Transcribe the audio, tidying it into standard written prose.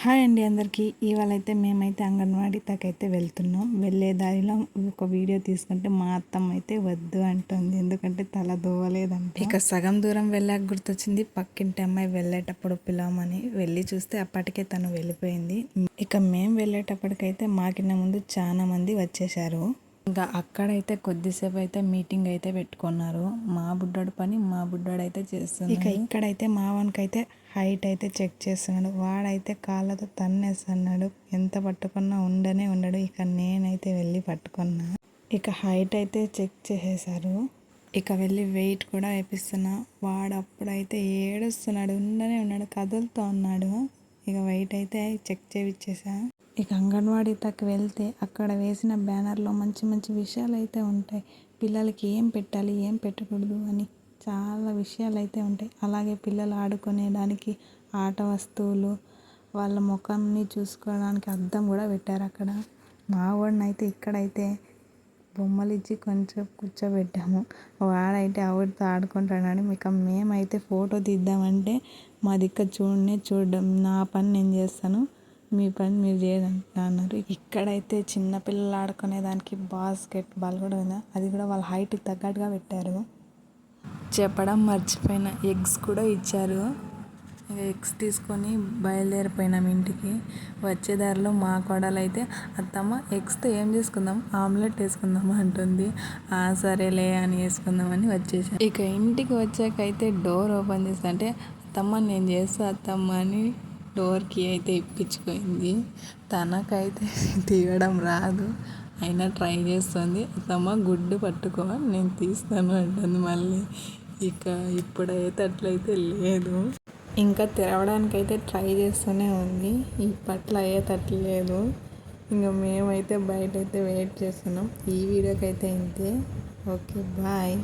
Hi అండి అందరికీ. ఇవాళైతే మేమైతే అంగన్వాడీ దాకైతే వెళ్తున్నాం. వెళ్ళే దారిలో ఒక వీడియో తీసుకుంటే మా అత్తమ్మ అయితే వద్దు అంటుంది, ఎందుకంటే తల దూవలేదంట. ఇక సగం దూరం వెళ్ళాక గుర్తొచ్చింది పక్కింటి అమ్మాయి వెళ్ళేటప్పుడు పిలవమని. వెళ్ళి చూస్తే అప్పటికే తను వెళ్ళిపోయింది. ఇక మేము వెళ్ళేటప్పటికైతే మాకిన్న ముందు చాలా మంది వచ్చేసారు. ఇంకా అక్కడైతే కొద్దిసేపు అయితే మీటింగ్ అయితే పెట్టుకున్నారు. మా బుడ్డోడు పని మా బుడ్డోడు అయితే చేస్తున్నాడు. ఇక ఇక్కడైతే మా వానికైతే హైట్ అయితే చెక్ చేస్తున్నాడు. వాడైతే కాళ్ళతో తన్నేస్తున్నాడు. ఎంత పట్టుకున్నా ఉండడు. ఇక నేనైతే వెళ్ళి పట్టుకున్నా. ఇక హైట్ అయితే చెక్ చేసేసారు. ఇక వెళ్ళి వెయిట్ కూడా వేపిస్తున్నా. వాడు అప్పుడైతే ఏడుస్తున్నాడు, ఉన్నాడు, కదులుతూ ఉన్నాడు. ఇక వెయిట్ అయితే చెక్ చేయించేసా. ఇక అంగన్వాడీ దాకా వెళ్తే అక్కడ వేసిన బ్యానర్లో మంచి మంచి విషయాలు అయితే ఉంటాయి. పిల్లలకి ఏం పెట్టాలి, ఏం పెట్టకూడదు అని చాలా విషయాలు అయితే ఉంటాయి. అలాగే పిల్లలు ఆడుకునేదానికి ఆట వస్తువులు, వాళ్ళ ముఖంని చూసుకోవడానికి అద్దం కూడా పెట్టారు అక్కడ. మా వాడిని అయితే ఇక్కడైతే బొమ్మలు ఇచ్చి కొంచెం కూర్చోబెట్టాము. వాడైతే ఆవిడతో ఆడుకుంటాడని మేమైతే ఫోటో తీద్దామంటే మా దిక్క చూడడం, నా పని నేను చేస్తాను, మీ పని మీరు చేయడానికి అన్నారు. ఇక్కడైతే చిన్నపిల్లలు ఆడుకునేదానికి బాస్కెట్ బాల్ కూడా ఉందా, అది కూడా వాళ్ళ హైట్కి తగ్గట్టుగా పెట్టారు. చెప్పడం మర్చిపోయిన, ఎగ్స్ కూడా ఇచ్చారు. ఎగ్స్ తీసుకొని బయలుదేరిపోయినాం ఇంటికి. వచ్చేదారిలో మా కోడలు అయితే అత్తమ్మ ఎగ్స్తో ఏం చేసుకుందాం, ఆమ్లెట్ వేసుకుందాం అంటుంది. సరేలే అని వేసుకుందామని వచ్చేసాం. ఇక ఇంటికి వచ్చాకైతే డోర్ ఓపెన్ చేస్తా అంటే అత్తమ్మ నేను చేస్తా అత్తమ్మ అని డోర్కి అయితే ఇప్పించుకుంది. తనకైతే తీయడం రాదు, అయినా ట్రై చేస్తుంది. అత్తమ్మ గుడ్డు పట్టుకో నేను తీస్తాను అంటుంది మళ్ళీ. ఇక ఇప్పుడైతే అట్లయితే లేదు, ఇంకా తెరవడానికైతే ట్రై చేస్తూనే ఉంది. ఇప్పట్లో అయ్యేటట్లేదు. ఇంకా మేమైతే బయట అయితే వెయిట్ చేస్తున్నాం. ఈ వీడియోకి అయితే ఇంతే. Okay bye.